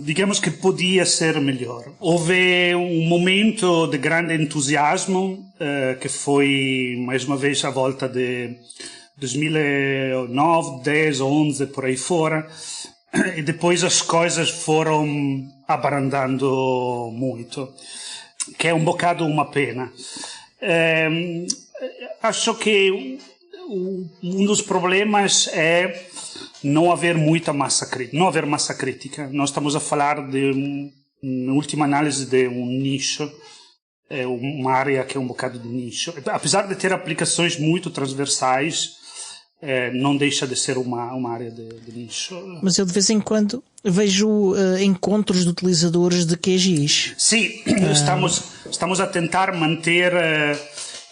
digamos que podia ser melhor. Houve um momento de grande entusiasmo, que foi, mais uma vez, a volta de 2009, 10, 11, por aí fora. E depois as coisas foram abrandando muito, que é um bocado uma pena. Acho que um dos problemas é não haver massa crítica. Nós estamos a falar na última análise, de um nicho, uma área que é um bocado de nicho. Apesar de ter aplicações muito transversais, não deixa de ser uma área de nicho. Mas eu de vez em quando vejo encontros de utilizadores de QGIS. Sim, estamos a tentar manter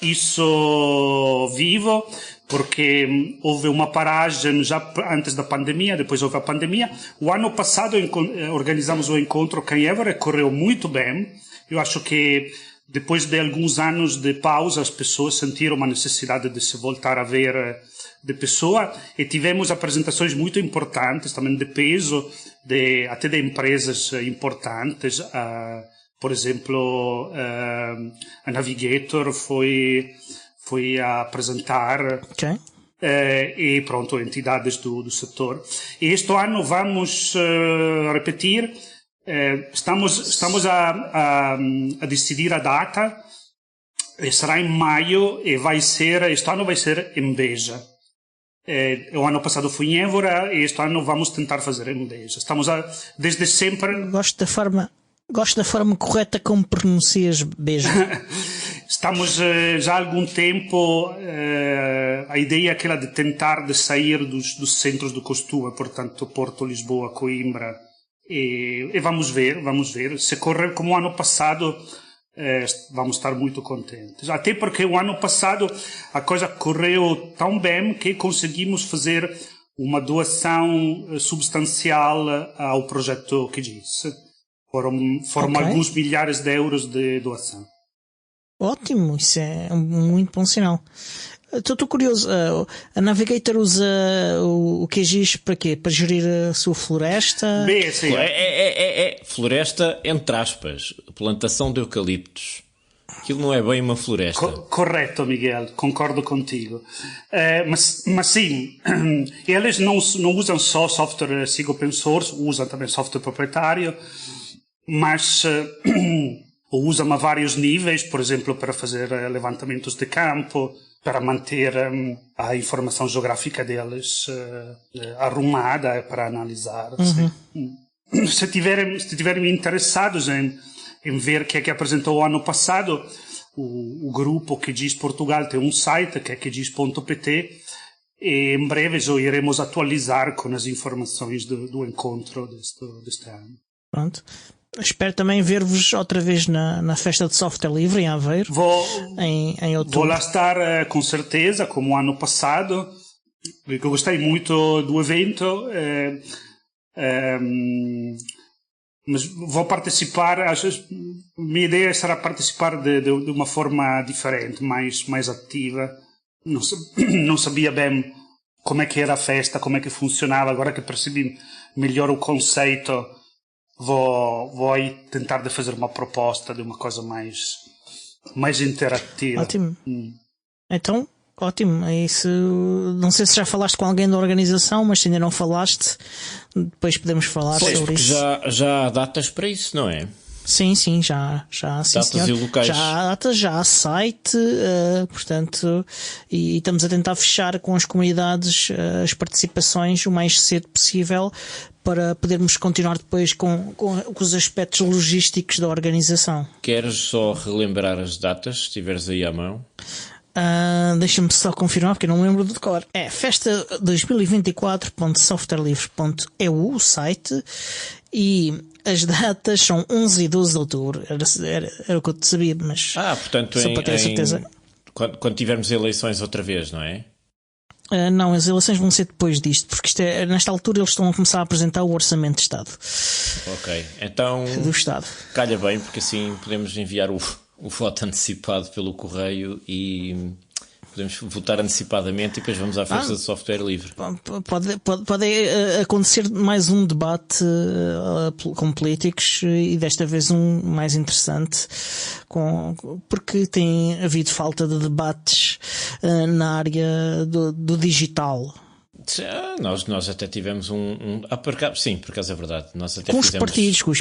isso vivo, porque houve uma paragem já antes da pandemia, depois houve a pandemia. O ano passado organizamos o encontro em Évora, correu muito bem. Eu acho que depois de alguns anos de pausa, as pessoas sentiram uma necessidade de se voltar a ver de pessoa, e tivemos apresentações muito importantes, também de peso, até de empresas importantes. Por exemplo, a Navigator foi a apresentar, okay. E pronto, entidades do setor. E este ano vamos repetir, estamos a decidir a data, será em maio, e este ano vai ser em Beja. O ano passado foi em Évora, e este ano vamos tentar fazer em Beja. Desde sempre... Gosto da forma correta como pronuncias Beja. Estamos já há algum tempo, a ideia é aquela de tentar sair dos centros do costume, portanto Porto, Lisboa, Coimbra, e vamos ver. Se correr como o ano passado, vamos estar muito contentes. Até porque o ano passado a coisa correu tão bem que conseguimos fazer uma doação substancial ao projeto QGIS. Foram okay. Alguns milhares de euros de doação. Ótimo, isso é um muito bom sinal. Estou curioso, a Navigator usa o QGIS para quê? Para gerir a sua floresta? Bem, sim. Floresta entre aspas, plantação de eucaliptos. Aquilo não é bem uma floresta. Correto, Miguel, concordo contigo. Mas sim, eles não usam só software open source, usam também software proprietário, mas usam a vários níveis, por exemplo, para fazer levantamentos de campo, para manter a informação geográfica deles arrumada para analisar. Uhum. Se tiverem interessados em ver o que é que apresentou o ano passado, o grupo QGIS Portugal tem um site que é qgis.pt, e em breve já iremos atualizar com as informações do encontro deste ano. Pronto. Espero também ver-vos outra vez na Festa de Software Livre em Aveiro, em outubro. Vou lá estar com certeza, como o ano passado, porque eu gostei muito do evento, mas vou participar. Minha ideia será participar de uma forma diferente, mais ativa. Não sabia bem como é que era a festa, como é que funcionava. Agora que percebi melhor o conceito, vou aí tentar de fazer uma proposta de uma coisa mais interativa. Ótimo. Então, ótimo. É isso. Não sei se já falaste com alguém da organização, mas se ainda não falaste, depois podemos falar sobre isso. Já há datas para isso, não é? Sim, já. Sim, datas senhor. E locais. Já há datas, já há site, portanto, e estamos a tentar fechar com as comunidades as participações o mais cedo possível para podermos continuar depois com os aspectos logísticos da organização. Queres só relembrar as datas, se estiveres aí à mão? Deixa-me só confirmar, porque eu não lembro de cor. É festa 2024.softwarelivre.eu, o site, e as datas são 11 e 12 de outubro. Era o que eu te sabia, mas portanto, só para ter certeza. Quando tivermos eleições outra vez, não é? Não, as eleições vão ser depois disto, porque nesta altura eles estão a começar a apresentar o Orçamento de Estado. Ok, então do Estado. Calha bem, porque assim podemos enviar o o voto antecipado pelo correio e podemos votar antecipadamente e depois vamos à festa de software livre. Pode acontecer mais um debate com políticos e desta vez um mais interessante, porque tem havido falta de debates na área do digital. Nós até tivemos sim, por acaso é verdade. Nós até com os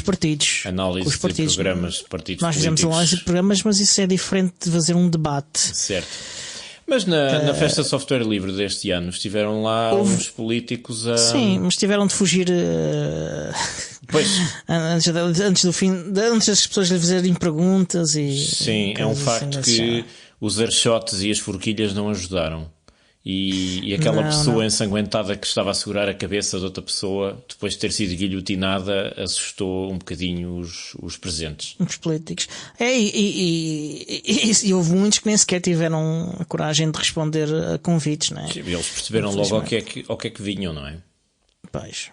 partidos. Análise com os partidos. De programas de partidos Nós políticos. fizemos análise de programas, mas isso é diferente de fazer um debate. Certo. Mas na festa de software livre deste ano estiveram lá uns políticos a... Sim, mas tiveram de fugir pois. antes do fim, antes das pessoas lhe fazerem perguntas e... Sim, é um facto que os archotes e as forquilhas não ajudaram. E aquela pessoa ensanguentada que estava a segurar a cabeça de outra pessoa, depois de ter sido guilhotinada, assustou um bocadinho os presentes. Os políticos. E houve muitos que nem sequer tiveram a coragem de responder a convites, não é? Eles perceberam logo ao que é que vinham, não é? Pois.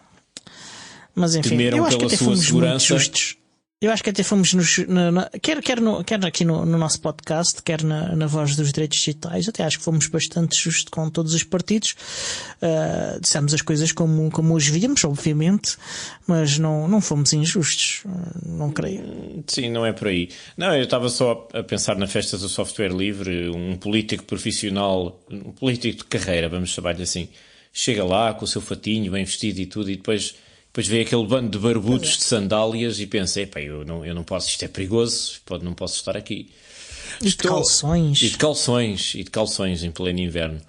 Mas enfim, temeram eu acho pela que até sua fomos segurança. muito justos. Eu acho que até fomos quer aqui no nosso podcast, quer na Voz dos Direitos Digitais, até acho que fomos bastante justos com todos os partidos. Dissemos as coisas como os víamos, obviamente, mas não fomos injustos, não creio. Sim, não é por aí. Não, eu estava só a pensar na festa do software livre, um político profissional, um político de carreira, vamos chamar-lhe assim, chega lá com o seu fatinho bem vestido e tudo, e depois vê aquele bando de barbudos de sandálias e pensa, eu não posso, isto é perigoso, não posso estar aqui. De calções. E de calções em pleno inverno.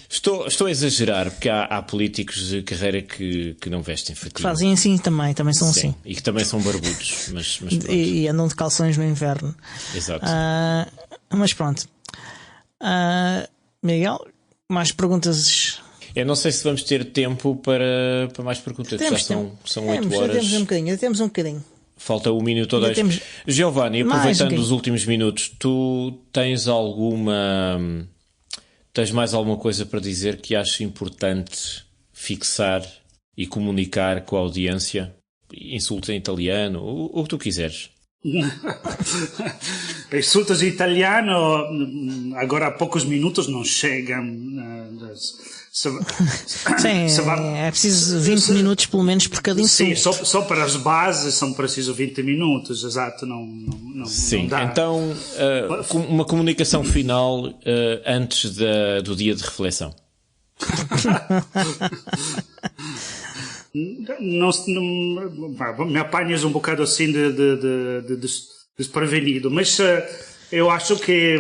Estou a exagerar, porque há políticos de carreira que não vestem fatinho. Que fazem assim também são assim. E que também são barbudos. Mas e andam de calções no inverno. Exato. Mas pronto. Miguel, mais perguntas... Eu não sei se vamos ter tempo para mais perguntas. São 8 horas. Temos um bocadinho. Falta 1 minuto ou 2. Giovanni, aproveitando os últimos minutos, tu tens mais alguma coisa para dizer que achas importante fixar e comunicar com a audiência? Insultos em italiano, o que tu quiseres. Insultos em italiano agora há poucos minutos não chegam. É preciso 20 minutos pelo menos por cada insulto. Sim, só para as bases são precisos 20 minutos, exato, não sim, dá. Então uma comunicação final antes do dia de reflexão. Me apanhas um bocado assim de desprevenido, mas eu acho que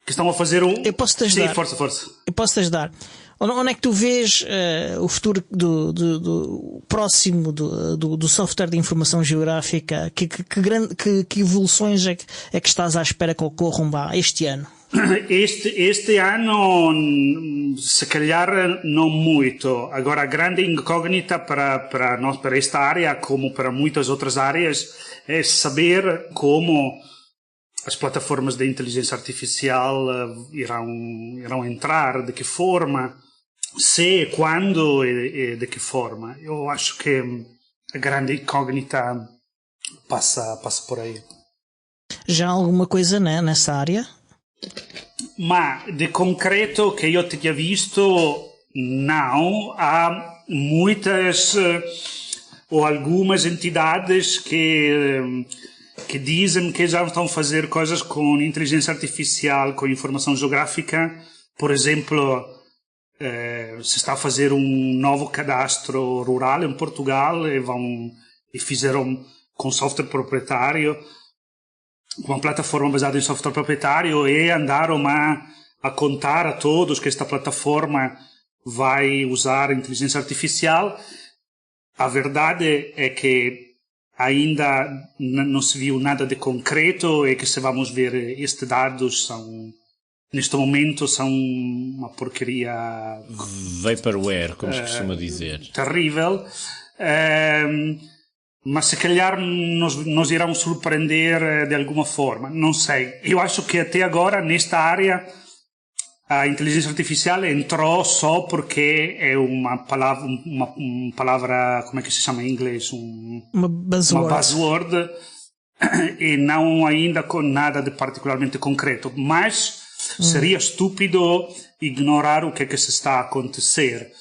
estão a fazer um... Eu posso te ajudar. Sim, força. Eu posso te ajudar. Onde é que tu vês o futuro do próximo do software de informação geográfica? Que evoluções é que estás à espera que ocorram este ano? Este ano, se calhar, não muito. Agora, a grande incógnita para nós, para esta área, como para muitas outras áreas, é saber como as plataformas de inteligência artificial irão entrar, de que forma, se, quando e de que forma. Eu acho que a grande incógnita passa por aí. Já há alguma coisa, né, nessa área? Ma de concreto que eu tinha visto, não. Há muitas ou algumas entidades que dizem que já estão a fazer coisas com inteligência artificial, com informação geográfica. Por exemplo, se está a fazer um novo cadastro rural em Portugal e fizeram com software proprietário, uma plataforma baseada em software proprietário, e andaram a contar a todos que esta plataforma vai usar inteligência artificial. A verdade é que ainda não se viu nada de concreto e que, se vamos ver, estes dados neste momento são uma porcaria... Vaporware, como se costuma dizer. Terrível. Mas se calhar nos irão surpreender de alguma forma, não sei. Eu acho que até agora, nesta área, a inteligência artificial entrou só porque é uma palavra, como é que se chama em inglês? Uma buzzword e não ainda com nada de particularmente concreto, mas seria estúpido ignorar o que é que se está a acontecer.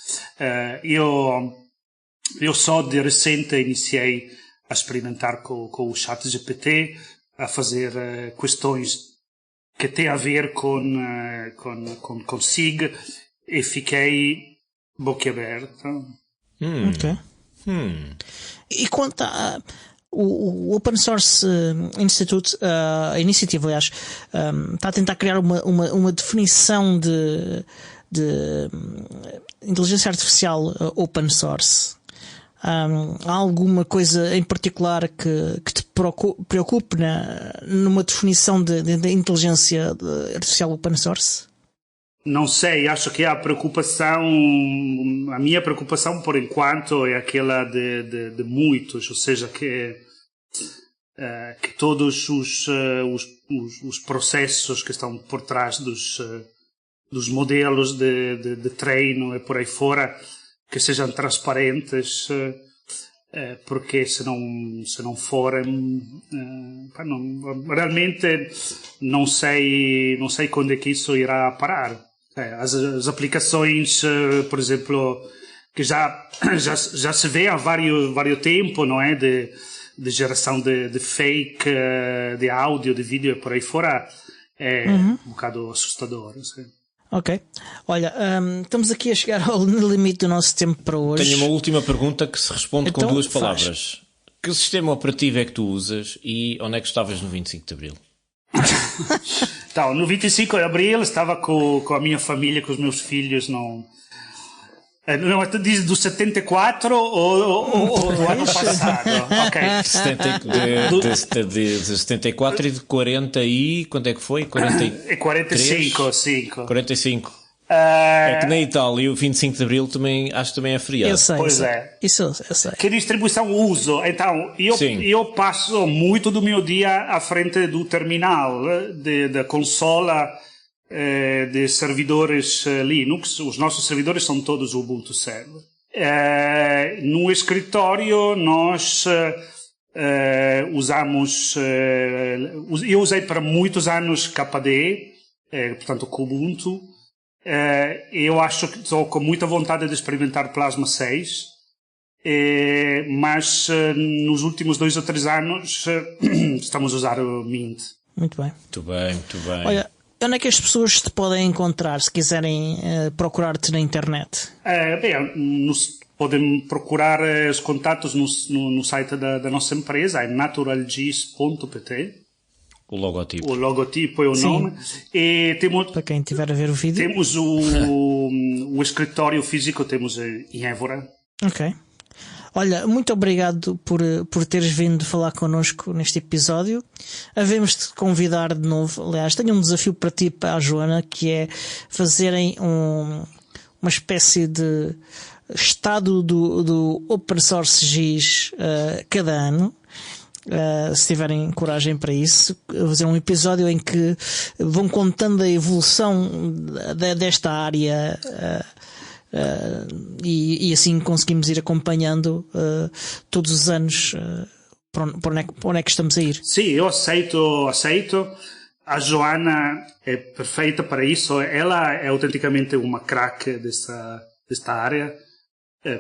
Eu só de recente iniciei a experimentar com o ChatGPT, a fazer questões que têm a ver com SIG, e fiquei boquiaberto. Ok. E quanto o Open Source Institute, a iniciativa, aliás, está a tentar criar uma definição de inteligência artificial open source. Há alguma coisa em particular que te preocupe numa definição de inteligência artificial open source? Não sei, acho que a minha preocupação por enquanto é aquela de muitos, ou seja, que todos os processos que estão por trás dos modelos de treino e por aí fora, que sejam transparentes, porque se não forem, realmente não sei quando é que isso irá parar. As aplicações, por exemplo, que já se vê há vários tempo, não é, de geração de fake, de áudio, de vídeo e por aí fora, é um bocado assustador. Assim. Ok. Olha, estamos aqui a chegar ao limite do nosso tempo para hoje. Tenho uma última pergunta que se responde então, com 2 palavras. Que sistema operativo é que tu usas e onde é que estavas no 25 de Abril? Então, no 25 de Abril estava com a minha família, com os meus filhos, não, diz do 74 ou do ano passado? Ok. De 74 e de 40 e... Quanto é que foi? 45, 45. É que na Itália o 25 de Abril acho que também é feriado. Eu sei. Pois é. Isso eu sei. Que distribuição uso? Então, eu passo muito do meu dia à frente do terminal da consola de servidores Linux. Os nossos servidores são todos Ubuntu Server. No escritório nós usamos... eu usei para muitos anos KDE, portanto Kubuntu. Eu acho que estou com muita vontade de experimentar Plasma 6, mas nos últimos 2 ou 3 anos estamos a usar o Mint. Muito bem. Muito bem. Olha, onde é que as pessoas te podem encontrar se quiserem procurar-te na internet? Podem procurar os contatos no site da nossa empresa, é naturalgis.pt. O logotipo. O logotipo é o nome. E temos, para quem estiver a ver o vídeo. Temos o escritório físico, temos em Évora. Ok. Olha, muito obrigado por teres vindo falar connosco neste episódio. Havemos-te convidar de novo. Aliás, tenho um desafio para ti e para a Joana, que é fazerem uma espécie de estado do Open Source GIS cada ano. Se tiverem coragem para isso, fazer um episódio em que vão contando a evolução desta área e assim conseguimos ir acompanhando todos os anos para onde é que estamos a ir. Sim, eu aceito. A Joana é perfeita para isso. Ela é autenticamente uma craque desta área.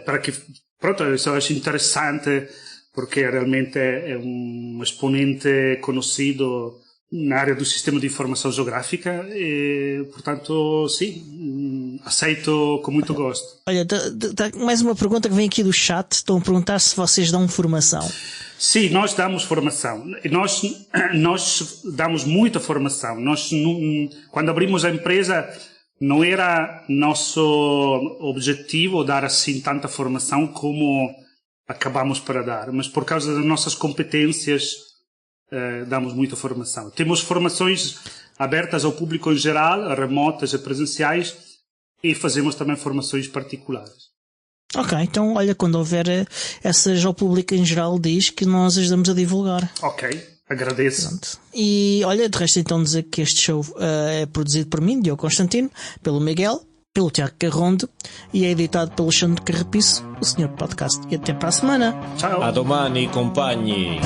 Para que, pronto, eu acho interessante, porque realmente é um exponente conhecido na área do sistema de informação geográfica e, portanto, sim, aceito com muito gosto. Olha, mais uma pergunta que vem aqui do chat. Estão a perguntar se vocês dão formação. Sim, nós damos formação. Nós damos muita formação. Quando abrimos a empresa, não era nosso objetivo dar assim tanta formação como acabamos para dar, mas por causa das nossas competências damos muita formação. Temos formações abertas ao público em geral, remotas e presenciais, e fazemos também formações particulares. Ok, então olha, quando houver essas ao público em geral, diz que nós ajudamos a divulgar. Ok, agradeço. Pronto. E olha, de resto então dizer que este show é produzido por mim, Diogo Constantino, pelo Miguel, pelo Tiago Carrondo e é editado pelo Alexandre Carrapiço, o Senhor Podcast. E até para a semana. Ciao. A domani, compagni.